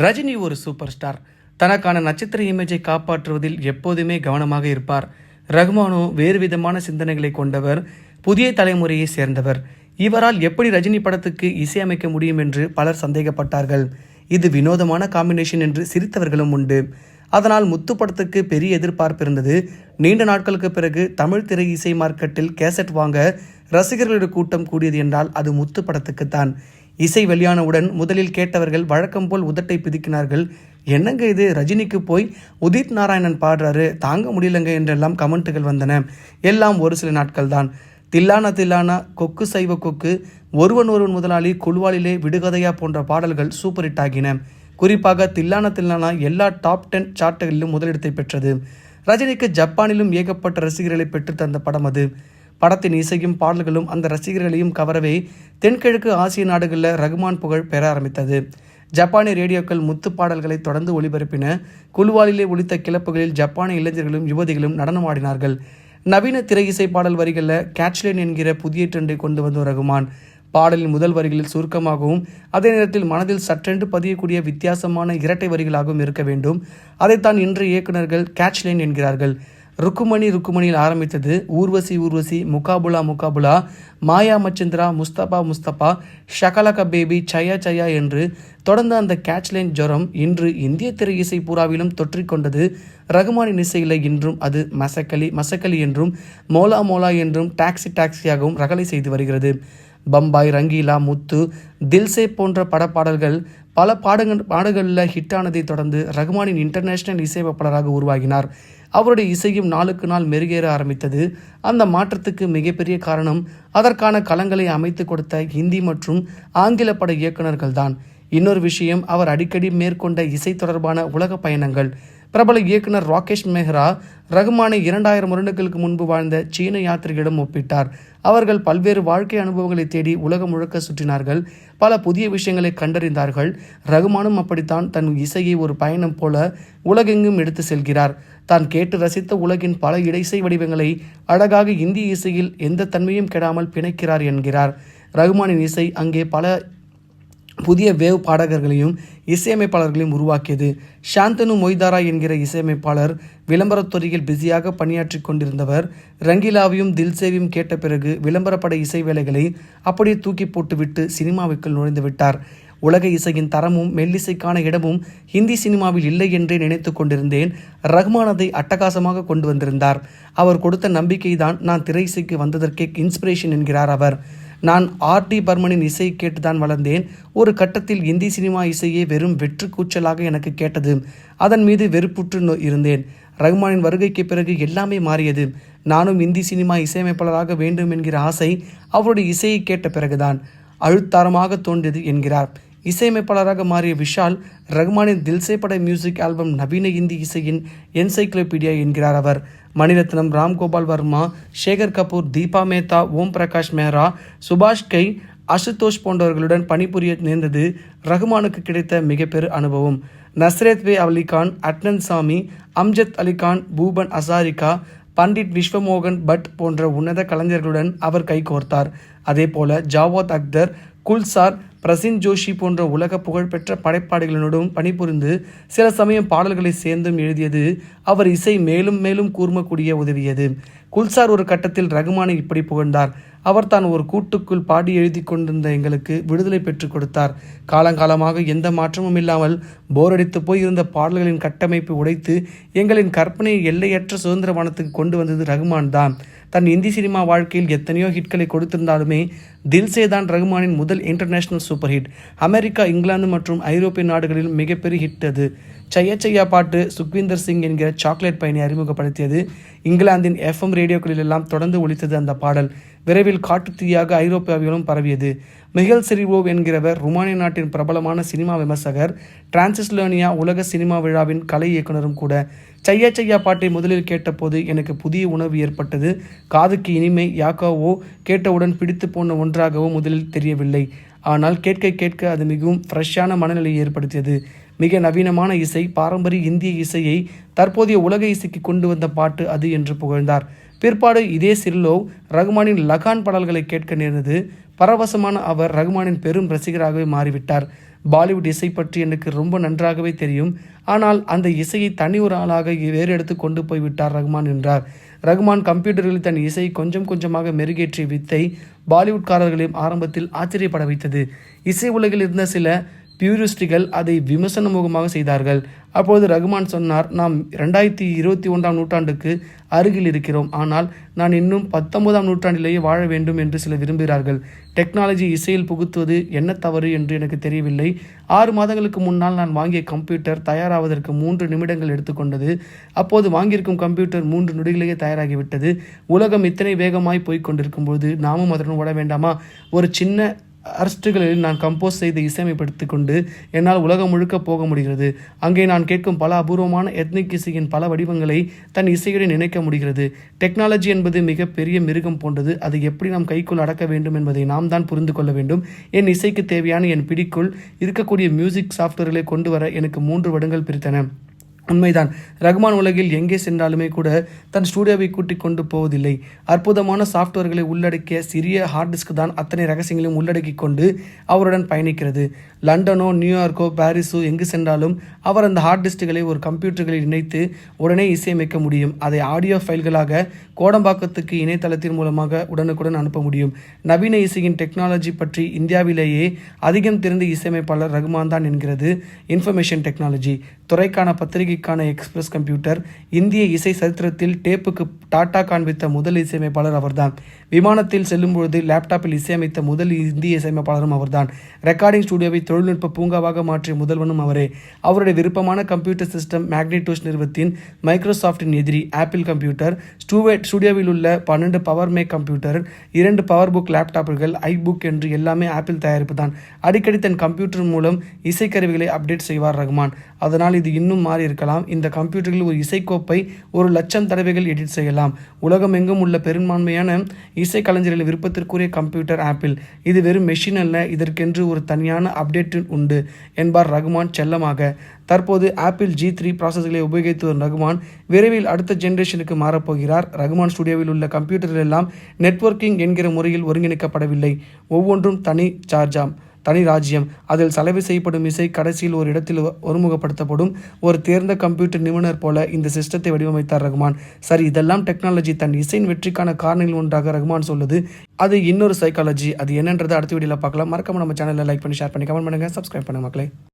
ரஜினி ஒரு super star. தனக்கான நட்சத்திர இமேஜை காப்பாற்றுவதில் எப்போதுமே கவனமாக இருப்பார். ரகுமானோ வேறு விதமான சிந்தனைகளை கொண்டவர், புதிய தலைமுறையை சேர்ந்தவர். இவரால் எப்படி ரஜினி படத்துக்கு இசையமைக்க முடியும் என்று பலர் சந்தேகப்பட்டார்கள். இது வினோதமான காம்பினேஷன் என்று சிரித்தவர்களும் உண்டு. அதனால் முத்து படத்துக்கு பெரிய எதிர்பார்ப்பு இருந்தது. நீண்ட நாட்களுக்கு பிறகு தமிழ் திரை இசை மார்க்கெட்டில் கேசட் வாங்க ரசிகர்களுடைய கூட்டம் கூடியது என்றால் அது முத்து படத்துக்குத்தான். இசை வெளியானவுடன் முதலில் கேட்டவர்கள் வழக்கம் போல் உதட்டை பிதுக்கினார்கள். என்னங்க இது, ரஜினிக்கு போய் உதித் நாராயணன் பாடுறாரு, தாங்க முடியலங்க என்றெல்லாம் கமெண்ட்டுகள் வந்தன. எல்லாம் ஒரு சில நாட்கள் தான். தில்லானா தில்லானா, கொக்கு சைவ கொக்கு, ஒருவன் ஒருவன் முதலாளி, குழுவாளிலே, விடுகதையா போன்ற பாடல்கள் சூப்பர் ஹிட் ஆகின. குறிப்பாக தில்லானா தில்லானா எல்லா டாப் 10 சார்ட்டுகளிலும் முதலிடத்தை பெற்றது. ரஜினிக்கு ஜப்பானிலும் ஏகப்பட்ட ரசிகர்களை பெற்று தந்த படம் அது. படத்தின் இசையும் பாடல்களும் அந்த ரசிகர்களையும் கவரவே தென்கிழக்கு ஆசிய நாடுகளில் ரகுமான் புகழ் பெற ஆரம்பித்தது. ஜப்பானிய ரேடியோக்கள் முத்து பாடல்களை தொடர்ந்து ஒளிபரப்பின. குழுவாலிலே ஒலித்த கிளப்புகளில் ஜப்பானிய இளைஞர்களும் யுவதிகளும் நடனமாடினார்கள். நவீன திரை இசை பாடல் வரிகளில் கேட்ச்லைன் என்கிற புதிய ட்ரெண்டை கொண்டு வந்த ரகுமான் பாடலின் முதல் வரிகளில் சுருக்கமாகவும் அதே நேரத்தில் மனதில் சற்றென்று பதியக்கூடிய வித்தியாசமான இரட்டை வரிகளாகவும் இருக்க வேண்டும். அதைத்தான் இன்றைய இயக்குநர்கள் கேட்ச்லைன் என்கிறார்கள். ருக்குமணி ருக்குமணியில் ஆரம்பித்தது ஊர்வசி ஊர்வசி, முகாபுலா முகாபுலா, மாயா மச்சந்திரா, முஸ்தபா முஸ்தபா, ஷகலக பேபி, சயா சயா என்று தொடர்ந்த அந்த கேட்ச்லைன் ஜரம் இன்று இந்திய திரை இசை பூராவிலும் தொற்றிக்கொண்டது. ரகுமானின் இசையில் இன்றும் அது மசக்கலி மசக்கலி என்றும் மோலா மோலா என்றும் டாக்ஸி டாக்ஸியாகவும் ரகலை செய்து வருகிறது. பம்பாய், ரங்கீலா, முத்து, தில்சே போன்ற படப்பாடல்கள் பல பாடல்களில் ஹிட்டானதை தொடர்ந்து ரகுமானின் இன்டர்நேஷனல் இசையமைப்பாளராக உருவாகினார். அவருடைய இசையும் நாளுக்கு நாள் மெருகேற ஆரம்பித்தது. அந்த மாற்றத்துக்கு மிகப்பெரிய காரணம் அதற்கான களங்களை அமைத்து கொடுத்த ஹிந்தி மற்றும் ஆங்கில பட இயக்குநர்கள் தான். இன்னொரு விஷயம், அவர் அடிக்கடி மேற்கொண்ட இசை தொடர்பான உலக பயணங்கள். பிரபல இயக்குனர் ராகேஷ் மெஹ்ரா ரகுமானை 2000 வருடங்களுக்கு முன்பு வாழ்ந்த சீன யாத்திரிகளிடம் ஒப்பிட்டார். அவர்கள் பல்வேறு வாழ்க்கை அனுபவங்களை தேடி உலகம் முழுக்க சுற்றினார்கள். பல புதிய விஷயங்களை கண்டறிந்தார்கள். ரகுமானும் அப்படித்தான் தன் இசையை ஒரு பயணம் போல உலகெங்கும் எடுத்து செல்கிறார். தான் கேட்டு ரசித்த உலகின் பல இசை வடிவங்களை அழகாக இந்திய இசையில் எந்த தன்மையும் கெடாமல் பிணைக்கிறார் என்கிறார். ரகுமானின் இசை அங்கே பல புதிய வேவ் பாடகர்களையும் இசையமைப்பாளர்களையும் உருவாக்கியது. சாந்தனு மொய்தாரா என்கிற இசையமைப்பாளர் விளம்பரத்துறையில் பிஸியாக பணியாற்றி கொண்டிருந்தவர். ரங்கீலாவையும் தில்சேவையும் கேட்ட பிறகு விளம்பரப்பட இசை வேலைகளை அப்படியே தூக்கி போட்டுவிட்டு சினிமாவுக்குள் நுழைந்து விட்டார். உலக இசையின் தரமும் மெல்லிசைக்கான இடமும் ஹிந்தி சினிமாவில் இல்லை என்றே நினைத்து கொண்டிருந்தேன். ரகுமான் அதை அட்டகாசமாக கொண்டு வந்திருந்தார். அவர் கொடுத்த நம்பிக்கை தான் நான் திரை இசைக்கு வந்ததற்கே இன்ஸ்பிரேஷன் என்கிறார் அவர். நான் ஆர்.டி. பர்மனின் இசையை கேட்டுதான் வளர்ந்தேன். ஒரு கட்டத்தில் இந்தி சினிமா இசையே வெறும் வெற்று கூச்சலாக எனக்கு கேட்டது. அதன் மீது வெறுப்புற்று இருந்தேன். ரகுமானின் வருகைக்கு பிறகு எல்லாமே மாறியது. நானும் இந்தி சினிமா இசையமைப்பாளராக வேண்டும் என்கிற ஆசை அவருடைய இசையை கேட்ட பிறகுதான் அழுத்தாரமாக தோன்றியது என்கிறார். இசையமைப்பாளராக மாறிய விஷால் ரகுமானின் தில்சே பட மியூசிக் ஆல்பம் நவீன இந்தி இசையின் என்சைக்ளோபீடியா என்கிறார் அவர். மணிரத்னம், ராம்கோபால் வர்மா, சேகர் கபூர், தீபா மேத்தா, ஓம் பிரகாஷ் மெஹ்ரா, சுபாஷ் கை, அசுதோஷ் போன்றவர்களுடன் பணிபுரிய நேர்ந்தது ரகுமானுக்கு கிடைத்த மிகப்பெரு அனுபவம். நஸ்ரத் வே அலிகான், அட்னன் சாமி, அம்ஜத் அலிகான், பூபன் அசாரிகா, பண்டிட் விஸ்வமோகன் பட் போன்ற உன்னத கலைஞர்களுடன் அவர் கைகோர்த்தார். அதே போல ஜாவத் அக்தர், குல்சார், பிரசின் ஜோஷி போன்ற உலக புகழ்பெற்ற படைப்பாளிகளுடன் பணிபுரிந்து சில சமயம் பாடல்களை சேர்ந்தும் எழுதியது அவர் இசை மேலும் மேலும் கூர்மக்கூடிய உதவியது. குல்சார் ஒரு கட்டத்தில் ரகுமானை இப்படி புகழ்ந்தார். அவர் தான் ஒரு கூட்டுக்குள் பாடி எழுதி கொண்டிருந்த எங்களுக்கு விடுதலை பெற்றுக் கொடுத்தார். காலங்காலமாக எந்த மாற்றமும் இல்லாமல் போரடித்து போய் இருந்த பாடல்களின் கட்டமைப்பை உடைத்து எங்களின் கற்பனையை எல்லையற்ற சுதந்திர வனத்துக்கு கொண்டு வந்தது ரகுமான் தான். தன் இந்தி சினிமா வாழ்க்கையில் எத்தனையோ ஹிட்களை கொடுத்திருந்தாலுமே தில்சே தான் ரகுமானின் முதல் international super hit. America, England மற்றும் ஐரோப்பிய நாடுகளில் மிகப்பெரிய ஹிட் அது. சையா சையா பாட்டு சுக்விந்தர் சிங் என்கிற சாக்லேட் பையனை அறிமுகப்படுத்தியது. இங்கிலாந்தின் எஃப்எம் ரேடியோக்களிலெல்லாம் தொடர்ந்து ஒலித்தது அந்த பாடல். விரைவில் காட்டுத்தீயாக ஐரோப்பாவிலும் பரவியது. மிகல் செரிவோவ் என்கிறவர் ருமானிய நாட்டின் பிரபலமான சினிமா விமர்சகர், டிரான்சிஸ்லேனியா உலக சினிமா விழாவின் கலை இயக்குனரும் கூட. சையா சையா பாட்டை முதலில் கேட்டபோது எனக்கு புதிய உணர்வு ஏற்பட்டது. காதுக்கு இனிமை யாக்காவோ கேட்டவுடன் பிடித்து போன ஒன்றாகவோ முதலில் தெரியவில்லை. ஆனால் கேட்க கேட்க அது மிகவும் ஃப்ரெஷ்ஷான மனநிலையை ஏற்படுத்தியது. மிக நவீனமான இசை, பாரம்பரிய இந்திய இசையை தற்போதைய உலக இசைக்கு கொண்டு வந்த பாட்டு அது என்று புகழ்ந்தார். பிற்பாடு இதே சிர்லோவ் ரகுமானின் லகான் பாடல்களை கேட்க நேர்ந்தது. பரவசமான அவர் ரகுமானின் பெரும் ரசிகராகவே மாறிவிட்டார். பாலிவுட் இசை பற்றி எனக்கு ரொம்ப நன்றாகவே தெரியும். ஆனால் அந்த இசையை தனி ஒரு ஆளாக வேறு இடத்து கொண்டு போய்விட்டார் ரகுமான் என்றார். ரகுமான் கம்ப்யூட்டர்களில் தன் இசையை கொஞ்சம் கொஞ்சமாக மெருகேற்றிய வித்தை பாலிவுட்காரர்களையும் ஆரம்பத்தில் ஆச்சரியப்பட வைத்தது. இசை உலகில் இருந்த சில பியூரிஸ்டுகள் அதை விமர்சனமுகமாக செய்தார்கள். அப்பொழுது ரகுமான் சொன்னார், நாம் 2021ஆம் நூற்றாண்டுக்கு அருகில் இருக்கிறோம். ஆனால் நான் இன்னும் 19ஆம் நூற்றாண்டிலேயே வாழ வேண்டும் என்று சிலர் விரும்புகிறார்கள். டெக்னாலஜி இசையில் புகுத்துவது என்ன தவறு என்று எனக்கு தெரியவில்லை. 6 மாதங்களுக்கு முன்னால் நான் வாங்கிய கம்ப்யூட்டர் தயாராவதற்கு 3 நிமிடங்கள் எடுத்துக்கொண்டது. அப்போது வாங்கியிருக்கும் கம்ப்யூட்டர் 3 நொடிகளிலேயே தயாராகிவிட்டது. உலகம் இத்தனை வேகமாய் போய்கொண்டிருக்கும் போது நாமும் அதனுடன் ஓட வேண்டாமா? ஒரு சின்ன அர்ஸ்டுகளில் நான் கம்போஸ் செய்து இசையமைப்படுத்தி கொண்டு என்னால் உலகம் முழுக்க போக முடிகிறது. அங்கே நான் கேட்கும் பல அபூர்வமான எத்னிக் இசையின் பல வடிவங்களை தன் இசையுடன் இணைக்க முடிகிறது. டெக்னாலஜி என்பது மிக பெரிய மிருகம் போன்றது. அதை எப்படி நாம் கைக்குள் அடக்க வேண்டும் என்பதை நாம் தான் புரிந்து கொள்ள வேண்டும். என் இசைக்கு தேவையான என் பிடிக்குள் இருக்கக்கூடிய மியூசிக் சாஃப்ட்வேர்களை கொண்டு வர எனக்கு 3 வருடங்கள் பிடித்தன. உண்மைதான், ரகுமான் உலகில் எங்கே சென்றாலுமே கூட தன் ஸ்டூடியோவை கூட்டிக் கொண்டு போவதில்லை. அற்புதமான சாஃப்ட்வேர்களை உள்ளடக்கிய சிறிய ஹார்ட் டிஸ்க் தான் அத்தனை ரகசியங்களையும் உள்ளடக்கி கொண்டு அவருடன் பயணிக்கிறது. லண்டனோ நியூயார்க்கோ பாரிஸோ எங்கு சென்றாலும் அவர் அந்த ஹார்ட் டிஸ்க்குகளை ஒரு கம்ப்யூட்டர்களில் இணைத்து உடனே இசையமைக்க முடியும். அதை ஆடியோ ஃபைல்களாக கோடம்பாக்கத்துக்கு இணையதளத்தின் மூலமாக உடனுக்குடன் அனுப்ப முடியும். நவீன இசையின் டெக்னாலஜி பற்றி இந்தியாவிலேயே அதிகம் தெரிந்த இசையமைப்பாளர் ரகுமான் தான் என்கிறது இன்ஃபர்மேஷன் டெக்னாலஜி. துறைக்கான பத்திரிகைக்கான எக்ஸ்பிரஸ் கம்ப்யூட்டர். இந்திய இசை சரித்திரத்தில் டேப்புக்கு டாட்டா காண்பித்த முதல் இசையமைப்பாளர் அவர்தான். விமானத்தில் செல்லும்பொழுது லேப்டாப்பில் இசையமைத்த முதல் இந்திய இசையமைப்பாளரும் அவர்தான். ரெக்கார்டிங் ஸ்டுடியோவை தொழில்நுட்ப பூங்காவாக மாற்றிய முதல்வனும் அவரே. அவருடைய விருப்பமான கம்ப்யூட்டர் சிஸ்டம் மேக்னிடோஸ் நிறுவனத்தின் மைக்ரோசாஃப்டின் எதிரி ஆப்பிள் கம்ப்யூட்டர். ஸ்டுடியோவில் உள்ள 12 Power Mac computer, 2 PowerBook லேப்டாப்புகள், ஐபுக் என்று எல்லாமே ஆப்பிள் தயாரிப்பு தான். அடிக்கடி தன் கம்ப்யூட்டர் மூலம் இசைக்கருவிகளை அப்டேட் செய்வார் ரகுமான். அதனால் இது இன்னும் மாறி இருக்கலாம். இந்த கம்ப்யூட்டரில் ஒரு இசைக்கோப்பை 1,00,000 தடவைகள் எடிட் செய்யலாம். உலகம் எங்கும் உள்ள பெரும்பான்மையான இசை கலைஞர்களின் விருப்பத்திற்குரிய கம்ப்யூட்டர் ஆப்பிள். இது வெறும் மெஷின் அல்ல, இதற்கென்று ஒரு தனியான அப்டேட் உண்டு என்பார் ரகுமான் செல்லமாக. தற்போது ஆப்பிள் G3 ப்ராசஸர்களை உபயோகித்து வரும் ரகுமான் விரைவில் அடுத்த ஜெனரேஷனுக்கு மாறப்போகிறார். ரகுமான் ஸ்டுடியோவில் உள்ள கம்ப்யூட்டர்கள் எல்லாம் நெட்வொர்க்கிங் என்கிற முறையில் ஒருங்கிணைக்கப்படவில்லை. ஒவ்வொன்றும் தனி ராஜ்யம். அதில் சலவை செய்யப்படும் இசை கடைசியில் ஒரு இடத்தில் ஒருமுகப்படுத்தப்படும். ஒரு தேர்ந்த கம்ப்யூட்டர் நிபுணர் போல இந்த சிஸ்டத்தை வடிவமைத்தார் ரகுமான். சரி, இதெல்லாம் டெக்னாலஜி. தன் இசையின் வெற்றிக்கான காரணங்கள் ஒன்றாக ரகுமான் சொல்லுது. அது இன்னொரு சைக்காலஜி. அது என்னன்றதை அடுத்த வீடியோவில் பார்க்கலாம். மறக்காம நம்ம சேனலில் லைக் பண்ணி ஷேர் பண்ணி கமெண்ட் பண்ணுங்கள், சப்ஸ்கிரைப் பண்ணுங்க மக்களே.